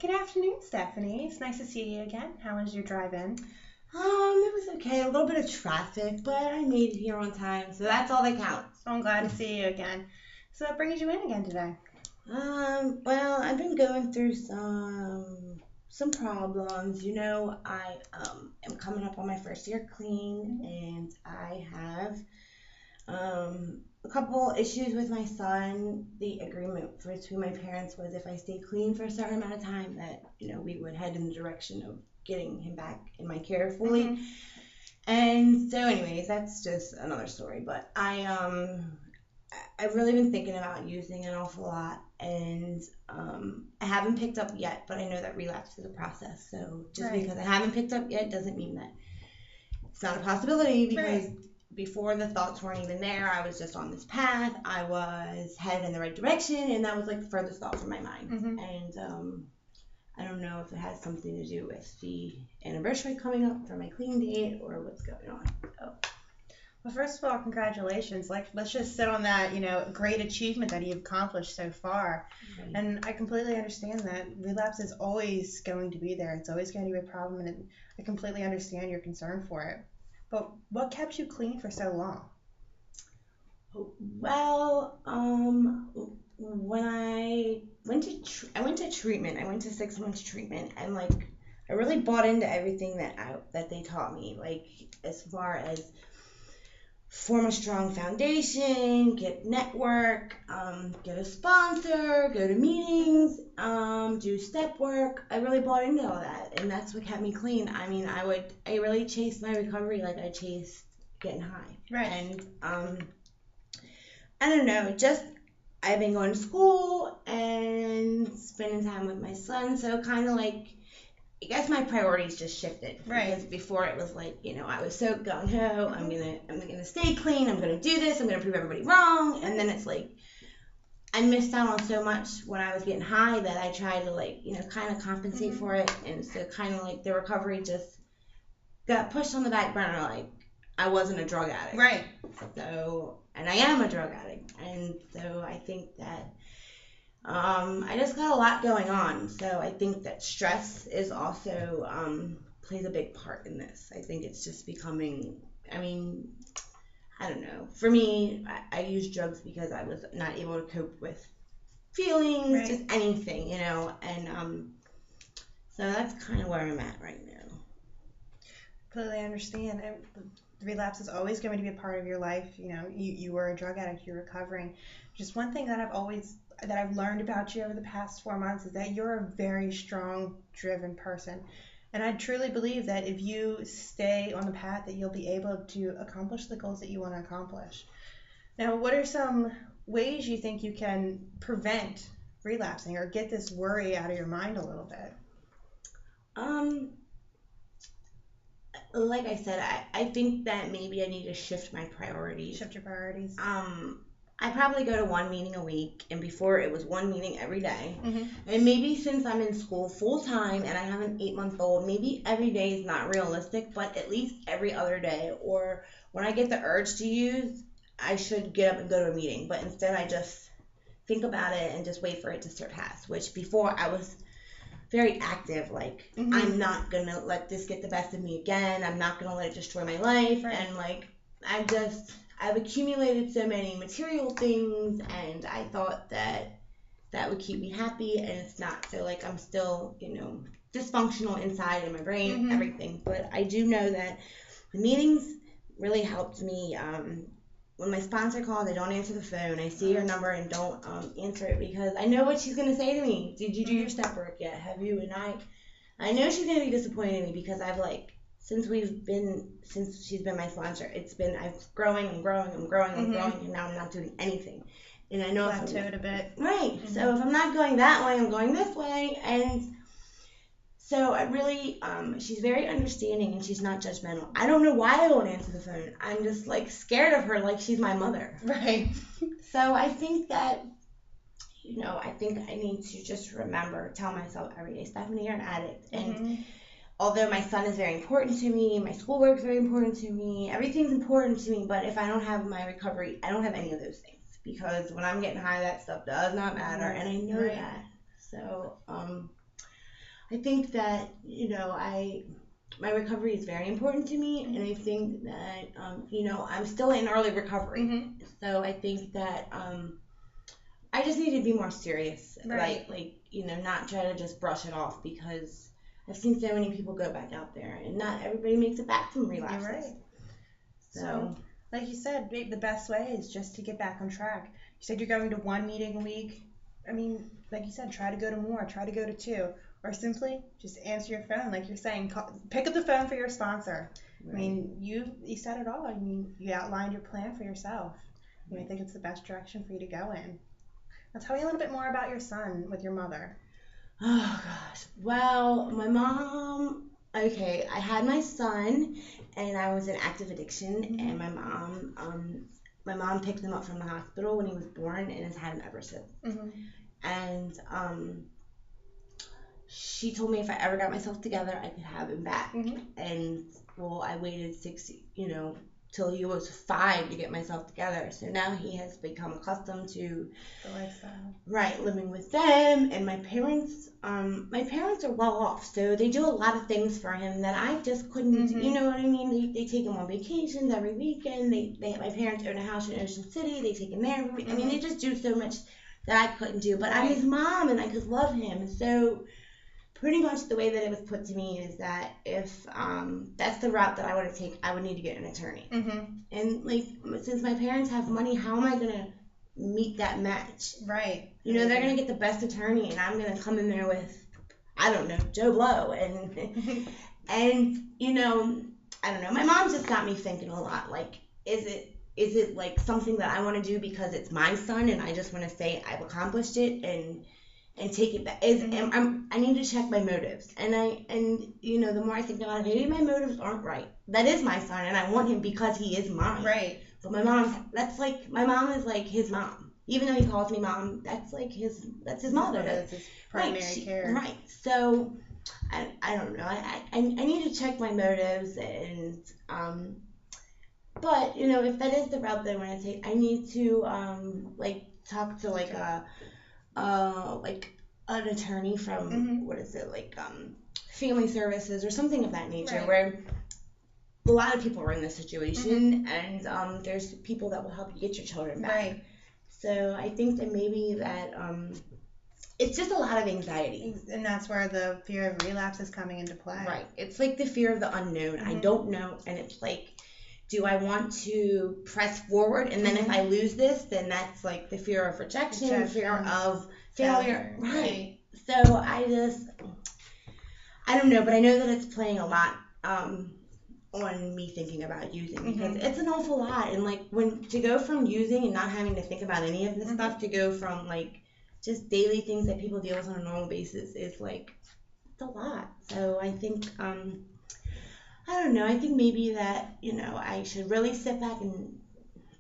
Good afternoon, Stephanie. It's nice to see you again. How was your drive-in? It was okay. A little bit of traffic, but I made it here on time, so that's all that counts. So I'm glad to see you again. So what brings you in again today? Well, I've been going through some problems. I am coming up on my first year clean, and I have a couple issues with my son. The agreement between my parents was if I stayed clean for a certain amount of time, that we would head in the direction of getting him back in my care fully. And so, anyways, that's just another story. But I've really been thinking about using an awful lot, and I haven't picked up yet. But I know that relapse is a process. So just because I haven't picked up yet doesn't mean that it's not a possibility. Because before the thoughts weren't even there, I was just on this path. I was headed in the right direction, and that was like the furthest thought from my mind. And I don't know if it has something to do with the anniversary coming up for my clean date or what's going on. So. Well, first of all, congratulations. Let's just sit on that, great achievement that you've accomplished so far. Right. And I completely understand that relapse is always going to be there. It's always going to be a problem, and I completely understand your concern for it. But what kept you clean for so long? Well, when I went to treatment, I went to 6 months treatment, and I really bought into everything that they taught me, as far as form a strong foundation, get network, get a sponsor, go to meetings, do step work. I really bought into all that, and that's what kept me clean. I mean, I really chased my recovery like I chased getting high. Right. And I don't know, I've been going to school and spending time with my son, so kind of I guess my priorities just shifted. Right. Because before it was I was so gung ho. I'm gonna stay clean. I'm gonna do this. I'm gonna prove everybody wrong. And then it's I missed out on so much when I was getting high that I tried to kind of compensate for it. And so kind of the recovery just got pushed on the back burner. I wasn't a drug addict. Right. So, and I am a drug addict. And so I think that I just got a lot going on. So I think that stress is also plays a big part in this. I think it's just becoming, I don't know. For me, I use drugs because I was not able to cope with feelings, just anything, and so that's kind of where I'm at right now. Completely understand. Relapse is always going to be a part of your life. You were a drug addict, you're recovering. Just one thing that I've learned about you over the past 4 months is that you're a very strong, driven person. And I truly believe that if you stay on the path, that you'll be able to accomplish the goals that you want to accomplish. Now, what are some ways you think you can prevent relapsing or get this worry out of your mind a little bit? Like I said, I think that maybe I need to shift my priorities. Shift your priorities. I probably go to one meeting a week, and before it was one meeting every day. And maybe since I'm in school full time and I have an 8-month-old, maybe every day is not realistic, but at least every other day. Or when I get the urge to use, I should get up and go to a meeting. But instead, I just think about it and just wait for it to surpass. Which before I was very active, I'm not gonna let this get the best of me again. I'm not gonna let it destroy my life. And I've accumulated so many material things, and I thought that would keep me happy, and it's not. So I'm still dysfunctional inside in my brain, everything. But I do know that the meetings really helped me. When my sponsor calls, I don't answer the phone. I see her number and don't answer it because I know what she's going to say to me. Did you do your step work yet? Have you? And I know she's going to be disappointed in me because I've since she's been my sponsor, I'm growing, and now I'm not doing anything. And I know plateaued a bit. Right. So if I'm not going that way, I'm going this way. And so I really, she's very understanding and she's not judgmental. I don't know why I won't answer the phone. I'm just scared of her like she's my mother. Right. So I think that, I think I need to just tell myself every day, Stephanie, you're an addict. And although my son is very important to me, my schoolwork is very important to me, everything's important to me, but if I don't have my recovery, I don't have any of those things. Because when I'm getting high, that stuff does not matter, and I know that. So, I think that, my recovery is very important to me, and I think that, I'm still in early recovery. Mm-hmm. So I think that I just need to be more serious, Right. not try to just brush it off, because I've seen so many people go back out there, and not everybody makes it back from You're relapses. right. So, So, like you said, the best way is just to get back on track. You said you're going to one meeting a week. I mean, like you said, try to go to more, try to go to two, or simply just answer your phone, like you're saying. Pick up the phone for your sponsor. right. I mean, you said it all. I mean, you outlined your plan for yourself. I mean, I think it's the best direction for you to go in. Now, tell me a little bit more about your son with your mother. Oh gosh. Well, my mom. Okay, I had my son, and I was in active addiction, and Mm-hmm. my mom picked him up from the hospital when he was born, and has had him ever since. Mm-hmm. And she told me if I ever got myself together, I could have him back. Mm-hmm. And well, I waited till he was 5 to get myself together. So now he has become accustomed to The lifestyle. right living with them. And my parents are well off, so they do a lot of things for him that I just couldn't. Mm-hmm. You know what I mean? They take him on vacations every weekend. My parents own a house in Ocean City. They take him there every week. I mean, they just do so much that I couldn't do. But I'm Right. his mom, and I just love him. So pretty much the way that it was put to me is that if that's the route that I want to take, I would need to get an attorney. Mm-hmm. And since my parents have money, how am I gonna meet that match? Right. They're gonna get the best attorney, and I'm gonna come in there with, I don't know, Joe Blow, and and I don't know. My mom's just got me thinking a lot. Like, is it like something that I want to do because it's my son, and I just want to say I've accomplished it, and take it back. I need to check my motives, and the more I think about it, maybe my motives aren't right. That is my son, and I want him because he is mine. Right. But my mom is like his mom. Even though he calls me mom, that's his mother. That's his primary care. Right. So I don't know. I need to check my motives, and but if that is the route that I want to take, I need to talk to like an attorney from what is it, family services or something of that nature, Right. where a lot of people are in this situation, and there's people that will help you get your children back. Right. So I think that maybe that it's just a lot of anxiety. And that's where the fear of relapse is coming into play. Right. It's like the fear of the unknown. I don't know, and it's like, do I want to press forward? And then if I lose this, then that's like the fear of rejection, fear of failure. Right. So I don't know, but I know that it's playing a lot on me thinking about using, because it's an awful lot. And to go from using and not having to think about any of this stuff, to go from just daily things that people deal with on a normal basis, is it's a lot. So I think I don't know. I think maybe that, I should really sit back and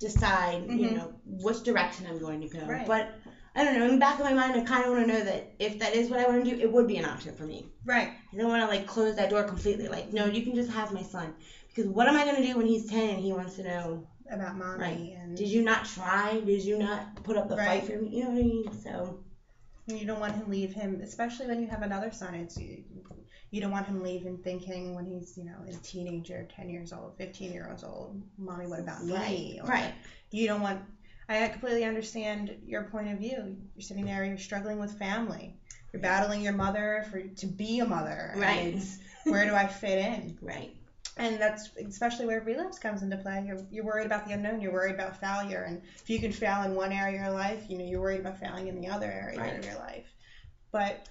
decide, which direction I'm going to go. Right. But I don't know. In the back of my mind, I kind of want to know that if that is what I want to do, it would be an option for me. Right. I don't want to close that door completely. No, you can just have my son. Because what am I going to do when he's 10 and he wants to know about mommy? Right. And did you not try? Did you not put up the fight for me? You know what I mean? So you don't want him leave him, especially when you have another son. You don't want him leaving thinking when he's a teenager, 10 years old, 15 years old, mommy, what about me? Right. You don't want. I completely understand your point of view. You're sitting there, you're struggling with family. You're battling your mother to be a mother. Right. And it's, where do I fit in? Right. And that's especially where relapse comes into play. You're worried about the unknown. You're worried about failure. And if you can fail in one area of your life, you're worried about failing in the other area of your life. But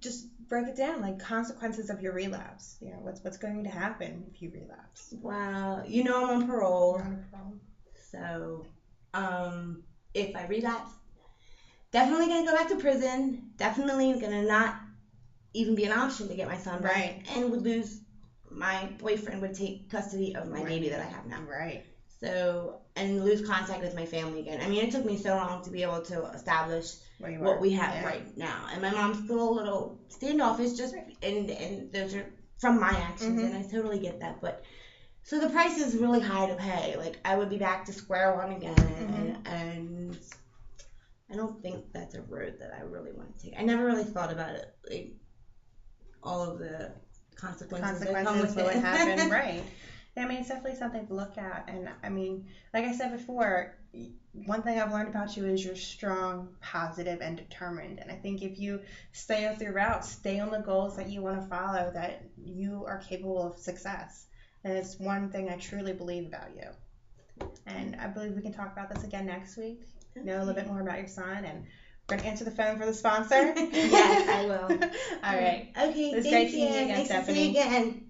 just break it down, consequences of your relapse. What's going to happen if you relapse? Well, I'm on parole. You're on parole. So, if I relapse, definitely gonna go back to prison. Definitely gonna not even be an option to get my son back. Right. And would lose. My boyfriend would take custody of my baby that I have now. Right. So, and lose contact with my family again. I mean, it took me so long to be able to establish what we have right now. And my mom's still a little standoffish, and those are from my actions, and I totally get that. But so the price is really high to pay. I would be back to square one again, and I don't think that's a road that I really want to take. I never really thought about it all of the consequences that come Consequences with for what it. happened, right? I mean, it's definitely something to look at. And I mean, like I said before, one thing I've learned about you is you're strong, positive, and determined. And I think if you stay with your route, stay on the goals that you want to follow, that you are capable of success. And it's one thing I truly believe about you. And I believe we can talk about this again next week. Know a little bit more about your son, and we're going to answer the phone for the sponsor. Yes, I will. All right. Okay, It was thank great seeing you again, Nice Stephanie. to see you again.